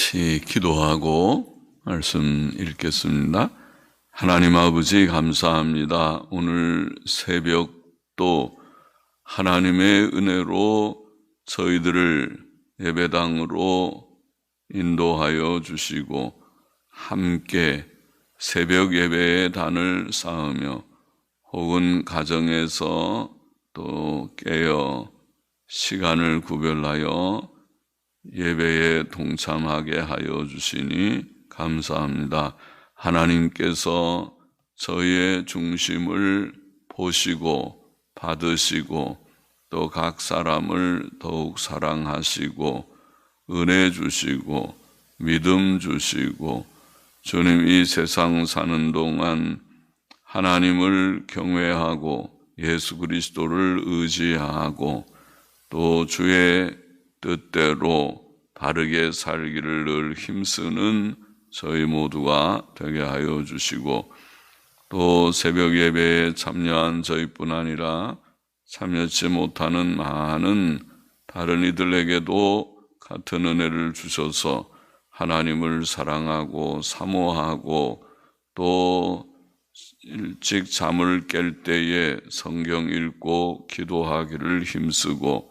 같이 기도하고 말씀 읽겠습니다. 하나님 아버지 감사합니다. 오늘 새벽도 하나님의 은혜로 저희들을 예배당으로 인도하여 주시고 함께 새벽 예배의 단을 쌓으며 혹은 가정에서 또 깨어 시간을 구별하여 예배에 동참하게 하여 주시니 감사합니다. 하나님께서 저희의 중심을 보시고 받으시고 또 각 사람을 더욱 사랑하시고 은혜 주시고 믿음 주시고 주님 이 세상 사는 동안 하나님을 경외하고 예수 그리스도를 의지하고 또 주의 뜻대로 바르게 살기를 늘 힘쓰는 저희 모두가 되게 하여 주시고 또 새벽 예배에 참여한 저희뿐 아니라 참여치 못하는 많은 다른 이들에게도 같은 은혜를 주셔서 하나님을 사랑하고 사모하고 또 일찍 잠을 깰 때에 성경 읽고 기도하기를 힘쓰고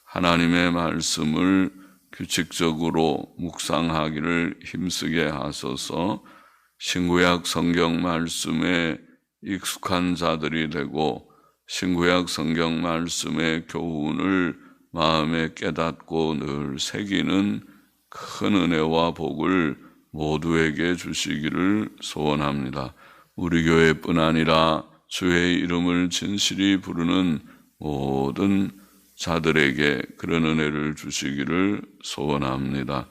하나님의 말씀을 규칙적으로 묵상하기를 힘쓰게 하소서. 신구약 성경 말씀에 익숙한 자들이 되고 신구약 성경 말씀의 교훈을 마음에 깨닫고 늘 새기는 큰 은혜와 복을 모두에게 주시기를 소원합니다. 우리 교회뿐 아니라 주의 이름을 진실히 부르는 모든 자들에게 그런 은혜를 주시기를 소원합니다.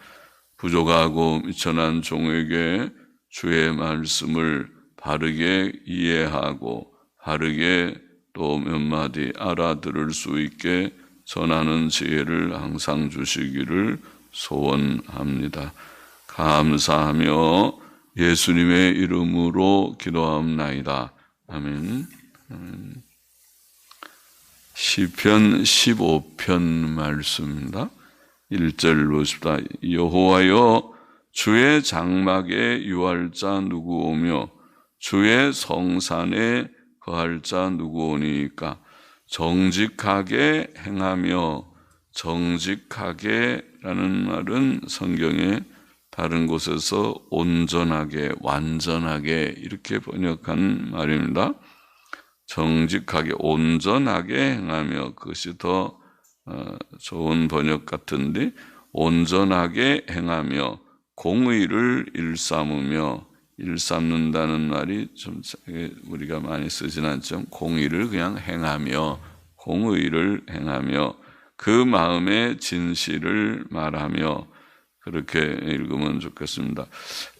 부족하고 미천한 종에게 주의 말씀을 바르게 이해하고 바르게 또 몇 마디 알아들을 수 있게 전하는 지혜를 항상 주시기를 소원합니다. 감사하며 예수님의 이름으로 기도하옵나이다. 아멘. 시편 15편 말씀입니다. 1절 보십시다. 여호와여 주의 장막에 유할 자 누구오며 주의 성산에 거할 자 누구오니까. 정직하게 행하며, 정직하게라는 말은 성경에 다른 곳에서 온전하게, 완전하게 이렇게 번역한 말입니다. 정직하게, 온전하게 행하며, 그것이 더 좋은 번역 같은데, 온전하게 행하며 공의를 일삼으며, 일삼는다는 말이 좀 우리가 많이 쓰진 않죠. 공의를 그냥 행하며, 공의를 행하며 그 마음의 진실을 말하며, 그렇게 읽으면 좋겠습니다.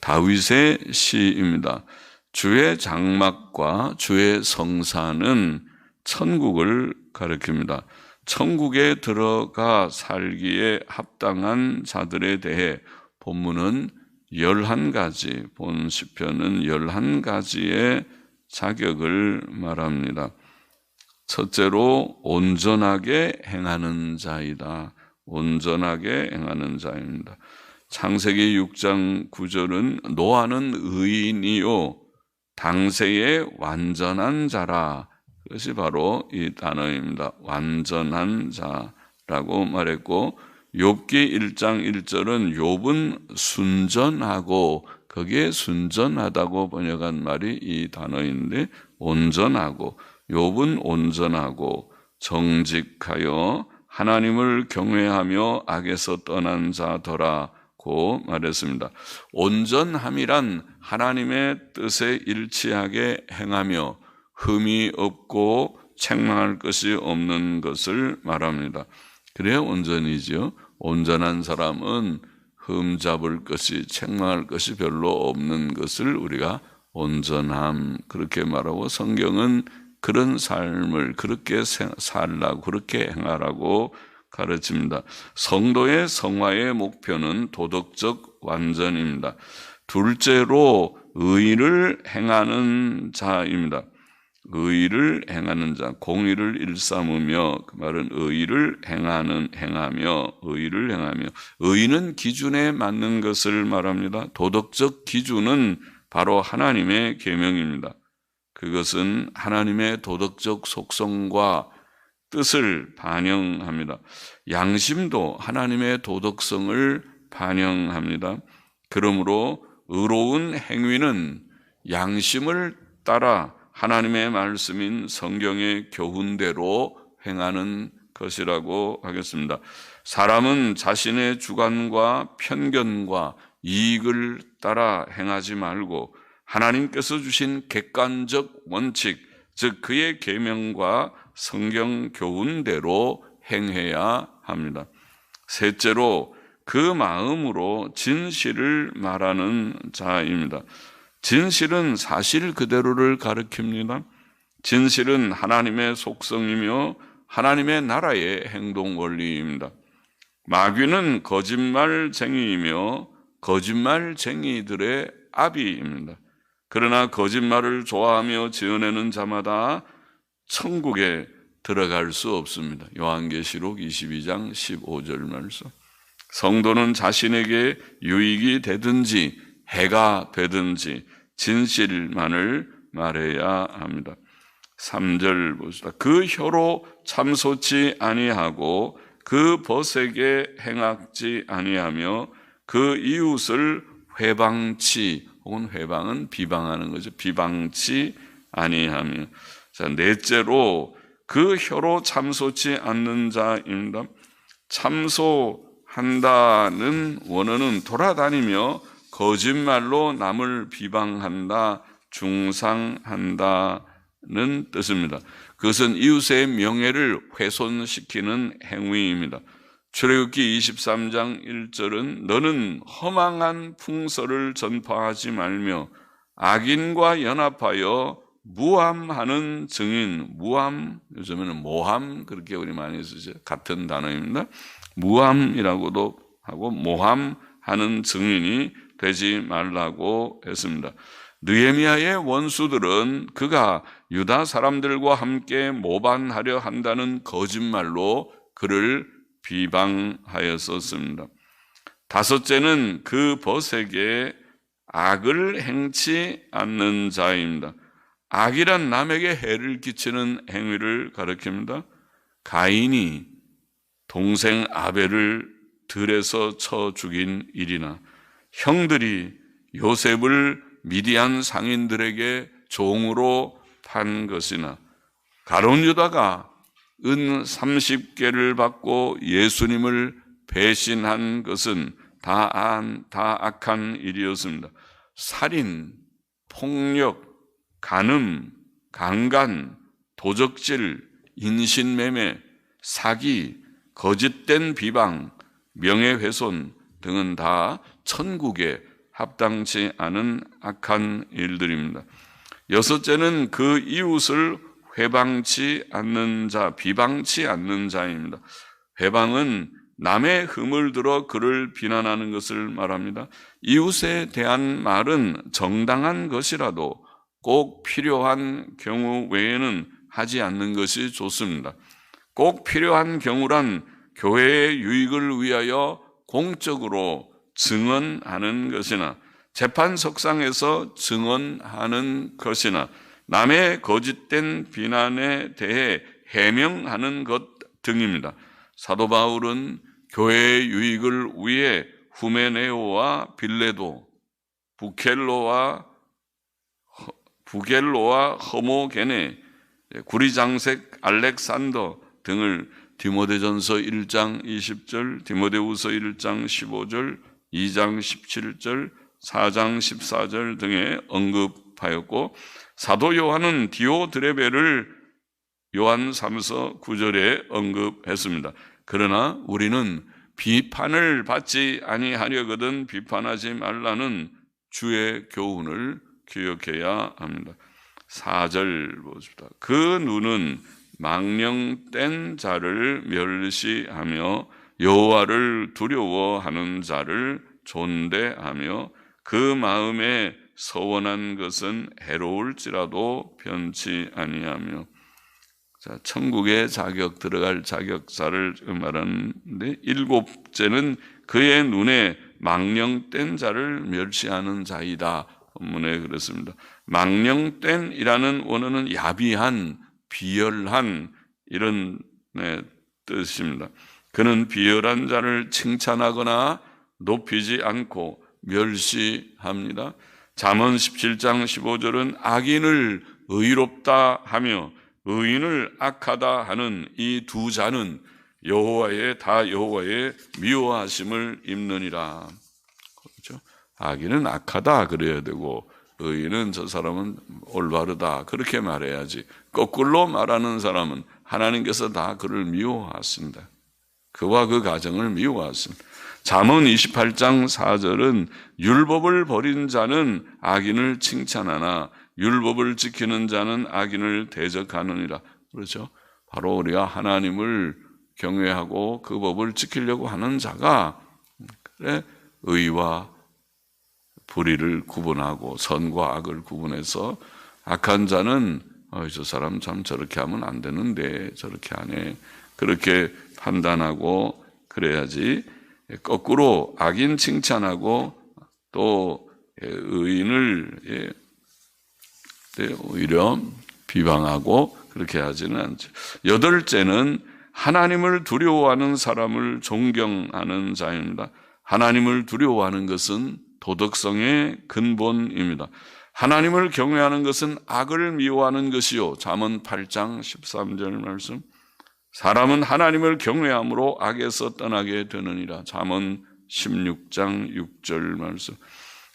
다윗의 시입니다. 주의 장막과 주의 성산은 천국을 가리킵니다. 천국에 들어가 살기에 합당한 자들에 대해 본문은 11가지, 본 시편은 11가지의 자격을 말합니다. 첫째로 온전하게 행하는 자이다. 온전하게 행하는 자입니다. 창세기 6장 9절은 노아는 의인이요 당세의 완전한 자라. 그것이 바로 이 단어입니다. 완전한 자라고 말했고, 욥기 1장 1절은 욥은 순전하고, 거기에 순전하다고 번역한 말이 이 단어인데, 온전하고, 욥은 온전하고 정직하여 하나님을 경외하며 악에서 떠난 자더라고 말했습니다. 온전함이란 하나님의 뜻에 일치하게 행하며 흠이 없고 책망할 것이 없는 것을 말합니다. 그래야 온전이죠. 온전한 사람은 흠 잡을 것이, 책망할 것이 별로 없는 것을 우리가 온전함 그렇게 말하고, 성경은 그런 삶을 그렇게 살라고, 그렇게 행하라고 가르칩니다. 성도의 성화의 목표는 도덕적 완전입니다. 둘째로 의를 행하는 자입니다. 의를 행하는 자, 공의를 일삼으며, 그 말은 의를 행하며, 의를 행하며. 의는 기준에 맞는 것을 말합니다. 도덕적 기준은 바로 하나님의 계명입니다. 그것은 하나님의 도덕적 속성과 뜻을 반영합니다. 양심도 하나님의 도덕성을 반영합니다. 그러므로 의로운 행위는 양심을 따라 하나님의 말씀인 성경의 교훈대로 행하는 것이라고 하겠습니다. 사람은 자신의 주관과 편견과 이익을 따라 행하지 말고 하나님께서 주신 객관적 원칙, 즉 그의 계명과 성경 교훈대로 행해야 합니다. 셋째로 그 마음으로 진실을 말하는 자입니다. 진실은 사실 그대로를 가리킵니다. 진실은 하나님의 속성이며 하나님의 나라의 행동 원리입니다. 마귀는 거짓말쟁이이며 거짓말쟁이들의 아비입니다. 그러나 거짓말을 좋아하며 지어내는 자마다 천국에 들어갈 수 없습니다. 요한계시록 22장 15절 말씀. 성도는 자신에게 유익이 되든지 해가 되든지 진실만을 말해야 합니다. 3절 보시다. 그 혀로 참소치 아니하고 그 벗에게 행악지 아니하며 그 이웃을 회방치, 혹은 회방은 비방하는 거죠. 비방치 아니하며. 자, 넷째로 그 혀로 참소치 않는 자입니다. 참소한다는 원어는 돌아다니며 거짓말로 남을 비방한다, 중상한다는 뜻입니다. 그것은 이웃의 명예를 훼손시키는 행위입니다. 출애굽기 23장 1절은 너는 허망한 풍설을 전파하지 말며 악인과 연합하여 무함하는 증인, 무함, 요즘에는 모함, 그렇게 우리 많이 쓰죠. 같은 단어입니다. 무함이라고도 하고 모함하는 증인이 되지 말라고 했습니다. 느헤미야의 원수들은 그가 유다 사람들과 함께 모반하려 한다는 거짓말로 그를 비방하였었습니다. 다섯째는 그 벗에게 악을 행치 않는 자입니다. 악이란 남에게 해를 끼치는 행위를 가리킵니다. 가인이 동생 아벨을 들에서 쳐 죽인 일이나 형들이 요셉을 미디안 상인들에게 종으로 판 것이나 가룟 유다가 은 30개를 받고 예수님을 배신한 것은 다 악한 일이었습니다. 살인, 폭력, 간음, 강간, 도적질, 인신매매, 사기, 거짓된 비방, 명예훼손 등은 다 천국에 합당치 않은 악한 일들입니다. 여섯째는 그 이웃을 회방치 않는 자, 비방치 않는 자입니다. 회방은 남의 흠을 들어 그를 비난하는 것을 말합니다. 이웃에 대한 말은 정당한 것이라도 꼭 필요한 경우 외에는 하지 않는 것이 좋습니다. 꼭 필요한 경우란 교회의 유익을 위하여 공적으로 증언하는 것이나 재판석상에서 증언하는 것이나 남의 거짓된 비난에 대해 해명하는 것 등입니다. 사도 바울은 교회의 유익을 위해 후메네오와 빌레도, 부겔로와 허모게네, 구리장색 알렉산더 등을 디모데전서 1장 20절, 디모데후서 1장 15절, 2장 17절, 4장 14절 등에 언급하였고 사도 요한은 디오드레베를 요한 3서 9절에 언급했습니다. 그러나 우리는 비판을 받지 아니하려거든 비판하지 말라는 주의 교훈을 기억해야 합니다. 4절 보십시다. 그 눈은 망령된 자를 멸시하며 여호와를 두려워하는 자를 존대하며 그 마음에 서원한 것은 해로울지라도 변치 아니하며. 자, 천국에 들어갈 자격사를 말하는데, 일곱째는 그의 눈에 망령된 자를 멸시하는 자이다. 본문에 그렇습니다. 망령된이라는 원어는 야비한, 비열한 이런 뜻입니다. 그는 비열한 자를 칭찬하거나 높이지 않고 멸시합니다. 잠언 17장 15절은 악인을 의롭다 하며 의인을 악하다 하는 이 두 자는 여호와의 미워하심을 입느니라. 그렇죠? 악인은 악하다 그래야 되고 의인은 저 사람은 올바르다 그렇게 말해야지. 거꾸로 말하는 사람은 하나님께서 다 그를 미워하십니다. 그와 그 가정을 미워하십니다. 잠언 28장 4절은 율법을 버린 자는 악인을 칭찬하나 율법을 지키는 자는 악인을 대적하느니라. 그렇죠? 바로 우리가 하나님을 경외하고 그 법을 지키려고 하는 자가 그래 의와 불의를 구분하고 선과 악을 구분해서 악한 자는 저 사람 참 저렇게 하면 안 되는데 저렇게 하네 그렇게 판단하고 그래야지. 거꾸로 악인 칭찬하고 또 의인을 오히려 비방하고 그렇게 하지는 않죠. 여덟째는 하나님을 두려워하는 사람을 존경하는 자입니다. 하나님을 두려워하는 것은 도덕성의 근본입니다. 하나님을 경외하는 것은 악을 미워하는 것이요. 잠언 8장 13절 말씀. 사람은 하나님을 경외함으로 악에서 떠나게 되느니라. 잠언 16장 6절 말씀.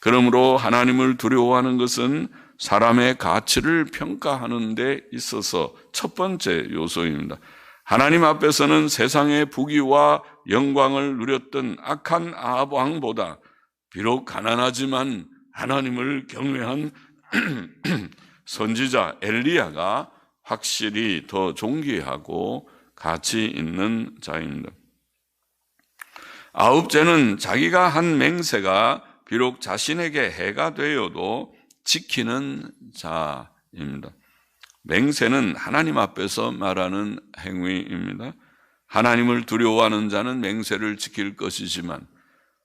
그러므로 하나님을 두려워하는 것은 사람의 가치를 평가하는 데 있어서 첫 번째 요소입니다. 하나님 앞에서는 세상의 부귀와 영광을 누렸던 악한 아합 왕보다 비록 가난하지만 하나님을 경외한 선지자 엘리야가 확실히 더 존귀하고 가치 있는 자입니다. 아홉째는 자기가 한 맹세가 비록 자신에게 해가 되어도 지키는 자입니다. 맹세는 하나님 앞에서 말하는 행위입니다. 하나님을 두려워하는 자는 맹세를 지킬 것이지만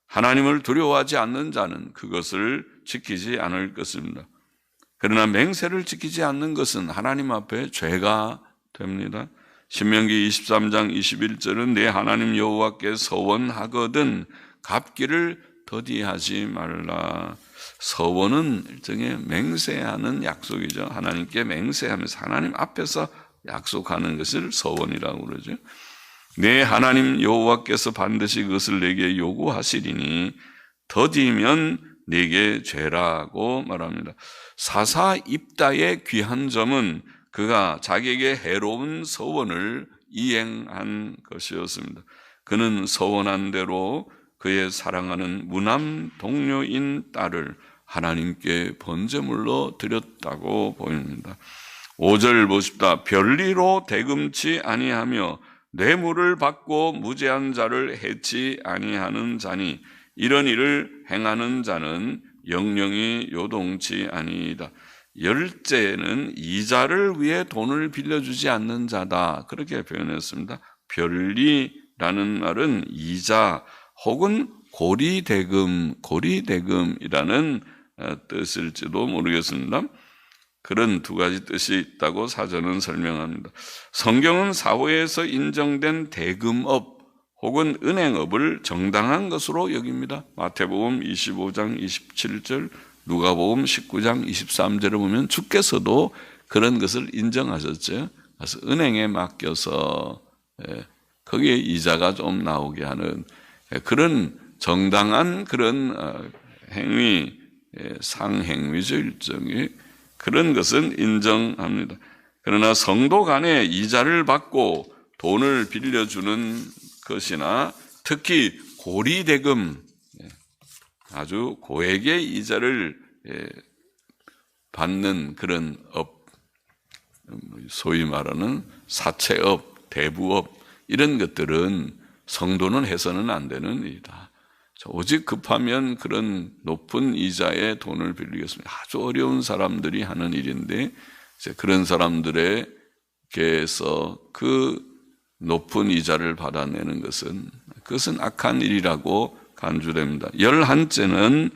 하나님을 두려워하지 않는 자는 그것을 지키지 않을 것입니다. 그러나 맹세를 지키지 않는 것은 하나님 앞에 죄가 됩니다. 신명기 23장 21절은 내 하나님 여호와께 서원하거든 갚기를 더디하지 말라. 서원은 일종의 맹세하는 약속이죠. 하나님께 맹세하면서 하나님 앞에서 약속하는 것을 서원이라고 그러죠. 내 하나님 여호와께서 반드시 그것을 내게 요구하시리니 더디면 내게 죄라고 말합니다. 사사입다의 귀한 점은 그가 자기에게 해로운 서원을 이행한 것이었습니다. 그는 서원한 대로 그의 사랑하는 무남 동료인 딸을 하나님께 번제물로 드렸다고 보입니다. 5절 보십시다. 별리로 대금치 아니하며 뇌물을 받고 무죄한 자를 해치 아니하는 자니 이런 일을 행하는 자는 영영이 요동치 아니이다. 열째는 이자를 위해 돈을 빌려주지 않는 자다. 그렇게 표현했습니다. 별리라는 말은 이자 혹은 고리대금이라는 뜻일지도 모르겠습니다. 그런 두 가지 뜻이 있다고 사전은 설명합니다. 성경은 사회에서 인정된 대금업 혹은 은행업을 정당한 것으로 여깁니다. 마태복음 25장 27절, 누가복음 19장 23절을 보면 주께서도 그런 것을 인정하셨죠. 그래서 은행에 맡겨서 거기에 이자가 좀 나오게 하는 그런 정당한 그런 행위, 상행위죠, 일종의. 그런 것은 인정합니다. 그러나 성도 간에 이자를 받고 돈을 빌려주는 것이나 특히 고리대금, 아주 고액의 이자를 받는 그런 업, 소위 말하는 사채업, 대부업 이런 것들은 성도는 해서는 안 되는 일이다. 오직 급하면 그런 높은 이자의 돈을 빌리겠습니다. 아주 어려운 사람들이 하는 일인데 이제 그런 사람들에게서 그 높은 이자를 받아내는 그것은 악한 일이라고 간주됩니다. 11째는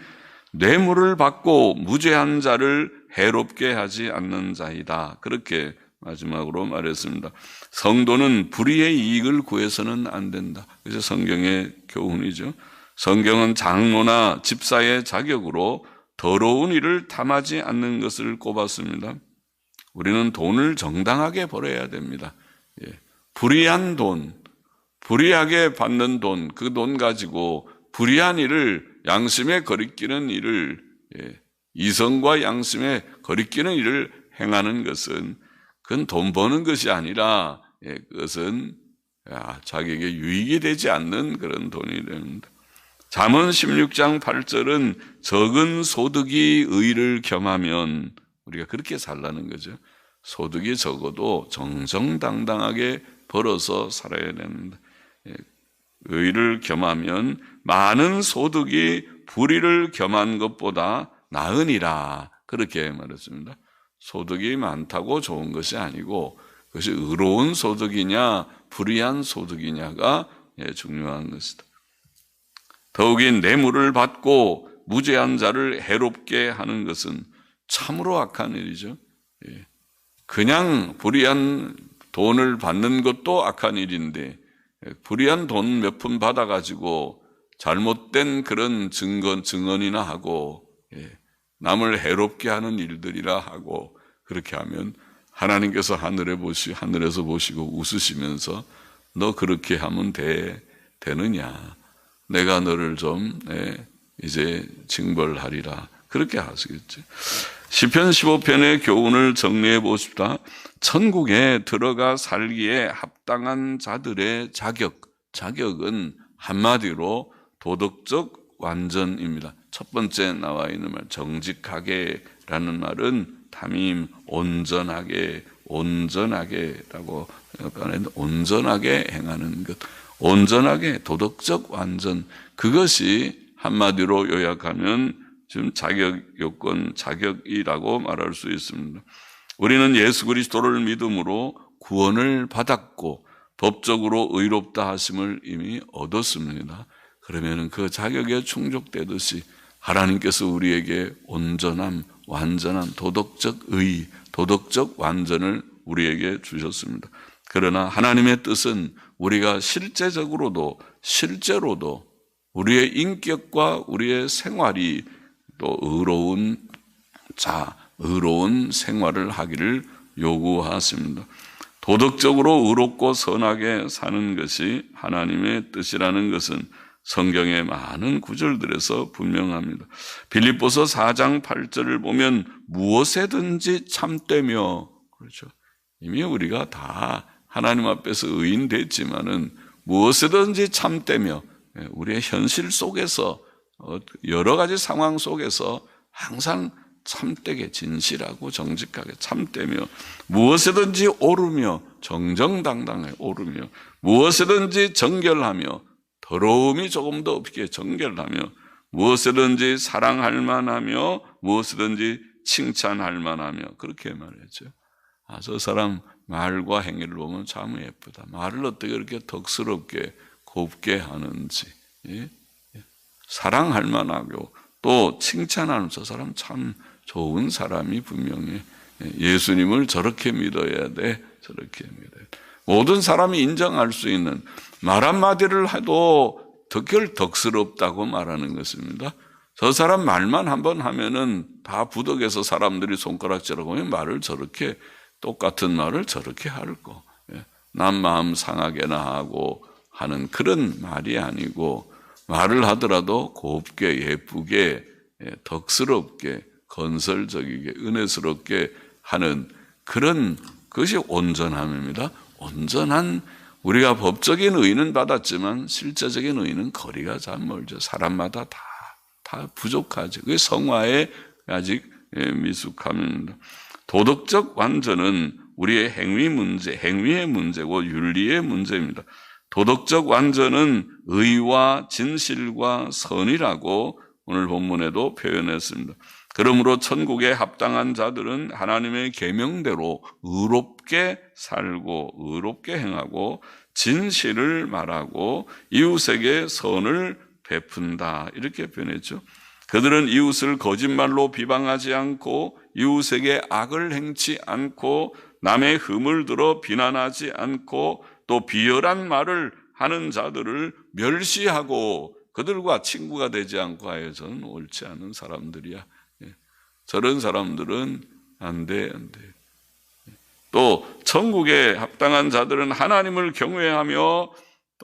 뇌물을 받고 무죄한 자를 해롭게 하지 않는 자이다. 그렇게 마지막으로 말했습니다. 성도는 불의의 이익을 구해서는 안 된다. 그래서 성경의 교훈이죠. 성경은 장로나 집사의 자격으로 더러운 일을 탐하지 않는 것을 꼽았습니다. 우리는 돈을 정당하게 벌어야 됩니다. 불의한 돈, 불의하게 받는 돈, 그 돈 가지고 불의한 일을, 양심에 거리끼는 일을, 이성과 양심에 거리끼는 일을 행하는 것은 그건 돈 버는 것이 아니라 그것은 자기에게 유익이 되지 않는 그런 돈이 됩니다. 잠언 16장 8절은 적은 소득이 의를 겸하면 우리가 그렇게 살라는 거죠. 소득이 적어도 정정당당하게 벌어서 살아야 됩니다. 의를 겸하면 많은 소득이 불의를 겸한 것보다 나으니라. 그렇게 말했습니다. 소득이 많다고 좋은 것이 아니고 그것이 의로운 소득이냐 불의한 소득이냐가 중요한 것이다. 더욱이 뇌물을 받고 무죄한 자를 해롭게 하는 것은 참으로 악한 일이죠. 그냥 불의한 돈을 받는 것도 악한 일인데 불의한 돈 몇 푼 받아가지고 잘못된 그런 증언이나 하고 남을 해롭게 하는 일들이라 하고 그렇게 하면 하나님께서 하늘에서 보시고 웃으시면서 너 그렇게 하면 되느냐? 내가 너를 좀 이제 징벌하리라. 그렇게 하시겠죠. 시편 15편의 교훈을 정리해 보십시다. 천국에 들어가 살기에 합당한 자들의 자격은 한마디로 도덕적 완전입니다. 첫 번째 나와 있는 말, 정직하게라는 말은 담임, 온전하게라고 변했는데 온전하게 행하는 것, 온전하게 도덕적 완전, 그것이 한마디로 요약하면 지금 자격이라고 말할 수 있습니다. 우리는 예수 그리스도를 믿음으로 구원을 받았고 법적으로 의롭다 하심을 이미 얻었습니다. 그러면 그 자격에 충족되듯이 하나님께서 우리에게 온전함, 완전한 도덕적 의, 도덕적 완전을 우리에게 주셨습니다. 그러나 하나님의 뜻은 우리가 실제로도 우리의 인격과 우리의 생활이 또 의로운 생활을 하기를 요구하십니다. 도덕적으로 의롭고 선하게 사는 것이 하나님의 뜻이라는 것은 성경의 많은 구절들에서 분명합니다. 빌립보서 4장 8절을 보면 무엇에든지 참되며, 그렇죠. 이미 우리가 다 하나님 앞에서 의인 됐지만은 무엇에든지 참되며, 우리의 현실 속에서 여러 가지 상황 속에서 항상 참되게 진실하고 정직하게 참되며 무엇에든지 오르며 정정당당하게 오르며 무엇에든지 정결하며 더러움이 조금도 없게 정결하며 무엇이든지 사랑할 만하며 무엇이든지 칭찬할 만하며 그렇게 말했죠. 저 사람 말과 행위를 보면 참 예쁘다. 말을 어떻게 그렇게 덕스럽게 곱게 하는지, 사랑할 만하고 또 칭찬하는 저 사람 참 좋은 사람이 분명히 예수님을 저렇게 믿어야 돼. 저렇게 믿어야 돼. 모든 사람이 인정할 수 있는 말 한마디를 해도 그걸 덕스럽다고 말하는 것입니다. 저 사람 말만 한번 하면은 다 부덕에서 사람들이 손가락질하고 말을 저렇게 똑같은 말을 저렇게 할 거. 남 마음 상하게나 하고 하는 그런 말이 아니고 말을 하더라도 곱게 예쁘게 덕스럽게 건설적이게 은혜스럽게 하는 그런 것이 온전함입니다. 온전한 우리가 법적인 의는 받았지만 실제적인 의는 거리가 참 멀죠. 사람마다 다 부족하죠. 그게 성화에 아직 미숙함입니다. 도덕적 완전은 우리의 행위의 문제고 윤리의 문제입니다. 도덕적 완전은 의와 진실과 선이라고 오늘 본문에도 표현했습니다. 그러므로 천국에 합당한 자들은 하나님의 계명대로 의롭게 살고 의롭게 행하고 진실을 말하고 이웃에게 선을 베푼다, 이렇게 표현했죠. 그들은 이웃을 거짓말로 비방하지 않고 이웃에게 악을 행치 않고 남의 흠을 들어 비난하지 않고 또 비열한 말을 하는 자들을 멸시하고 그들과 친구가 되지 않고 하여 저는 옳지 않은 사람들이야. 저런 사람들은 안 돼. 또 천국에 합당한 자들은 하나님을 경외하며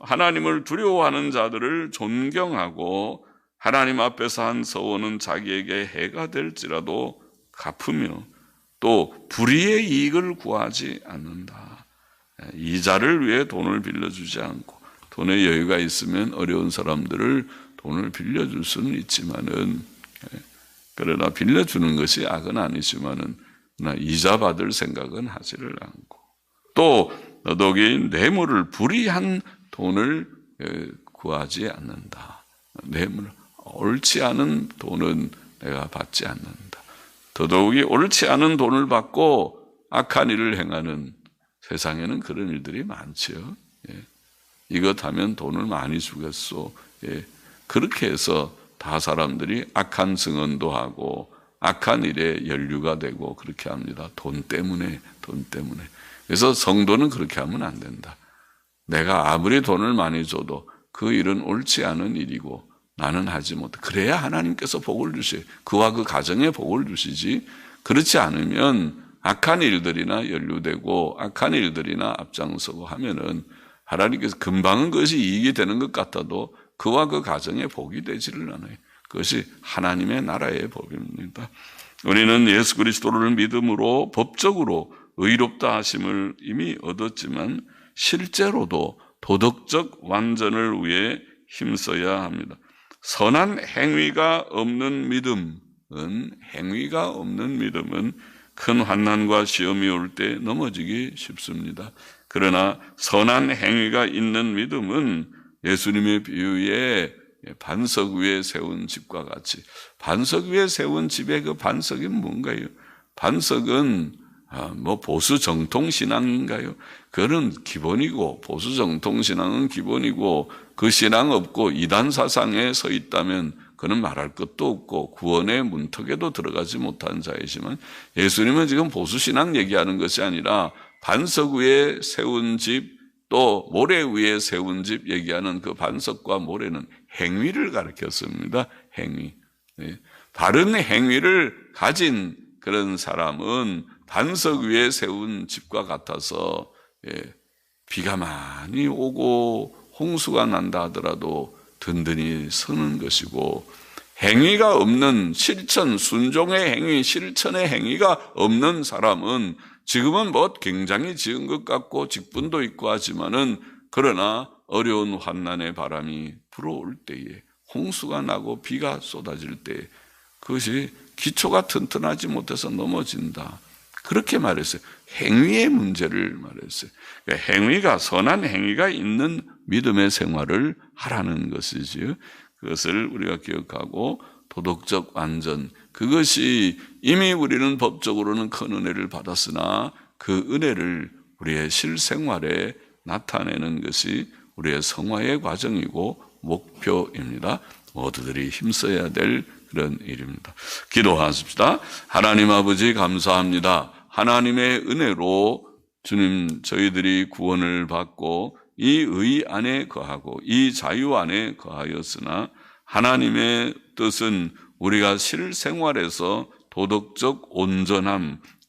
하나님을 두려워하는 자들을 존경하고 하나님 앞에서 한 서원은 자기에게 해가 될지라도 갚으며 또 불의의 이익을 구하지 않는다. 이자를 위해 돈을 빌려주지 않고, 돈의 여유가 있으면 어려운 사람들을 돈을 빌려줄 수는 있지만은, 그러나 빌려주는 것이 악은 아니지만은 이자 받을 생각은 하지를 않고, 또 너덕이 뇌물을, 불의한 돈을 구하지 않는다. 뇌물, 옳지 않은 돈은 내가 받지 않는다. 더더욱이 옳지 않은 돈을 받고 악한 일을 행하는, 세상에는 그런 일들이 많지요. 이것 하면 돈을 많이 주겠소. 그렇게 해서 다 사람들이 악한 증언도 하고 악한 일에 연루가 되고 그렇게 합니다. 돈 때문에. 그래서 성도는 그렇게 하면 안 된다. 내가 아무리 돈을 많이 줘도 그 일은 옳지 않은 일이고 나는 하지 못해. 그래야 하나님께서 복을 주셔요. 그와 그 가정에 복을 주시지. 그렇지 않으면 악한 일들이나 연루되고 악한 일들이나 앞장서고 하면은 하나님께서 금방은 그것이 이익이 되는 것 같아도 그와 그 가정에 복이 되지를 않아요. 그것이 하나님의 나라의 법입니다. 우리는 예수 그리스도를 믿음으로 법적으로 의롭다 하심을 이미 얻었지만 실제로도 도덕적 완전을 위해 힘써야 합니다. 선한 행위가 없는 믿음은 큰 환난과 시험이 올 때 넘어지기 쉽습니다. 그러나 선한 행위가 있는 믿음은 예수님의 비유에 반석 위에 세운 집과 같이, 반석 위에 세운 집의 그 반석이 뭔가요? 반석은 보수 정통 신앙인가요? 그거는 기본이고, 보수 정통 신앙은 기본이고, 그 신앙 없고 이단 사상에 서 있다면 그는 말할 것도 없고 구원의 문턱에도 들어가지 못한 자이지만, 예수님은 지금 보수 신앙 얘기하는 것이 아니라 반석 위에 세운 집, 또 모래 위에 세운 집 얘기하는 그 반석과 모래는 행위를 가르쳤습니다. 행위. 바른 행위를 가진 그런 사람은 반석 위에 세운 집과 같아서 비가 많이 오고 홍수가 난다 하더라도 든든히 서는 것이고, 행위가 없는 실천, 순종의 행위, 실천의 행위가 없는 사람은 지금은 굉장히 지은 것 같고 직분도 있고 하지만은, 그러나 어려운 환난의 바람이 불어올 때에, 홍수가 나고 비가 쏟아질 때 그것이 기초가 튼튼하지 못해서 넘어진다. 그렇게 말했어요. 행위의 문제를 말했어요. 그러니까 행위가, 선한 행위가 있는 믿음의 생활을 하라는 것이지요. 그것을 우리가 기억하고 도덕적 완전, 그것이 이미 우리는 법적으로는 큰 은혜를 받았으나 그 은혜를 우리의 실생활에 나타내는 것이 우리의 성화의 과정이고 목표입니다. 모두들이 힘써야 될 그런 일입니다. 기도하십시다. 하나님 아버지 감사합니다. 하나님의 은혜로 주님, 저희들이 구원을 받고 이 의 안에 거하고 이 자유 안에 거하였으나, 하나님의 뜻은 우리가 실생활에서 도덕적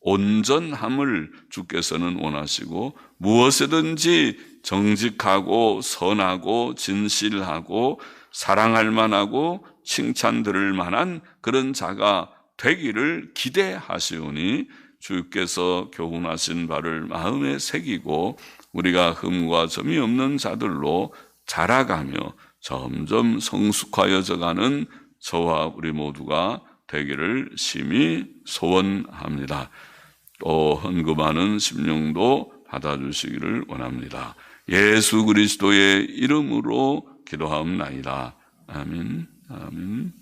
온전함을 주께서는 원하시고, 무엇이든지 정직하고 선하고 진실하고 사랑할 만하고 칭찬 들을 만한 그런 자가 되기를 기대하시오니, 주께서 교훈하신 바를 마음에 새기고 우리가 흠과 점이 없는 자들로 자라가며 점점 성숙하여져가는 저와 우리 모두가 되기를 심히 소원합니다. 또 헌금하는 심령도 받아주시기를 원합니다. 예수 그리스도의 이름으로 기도하옵나이다. 아멘. 아멘.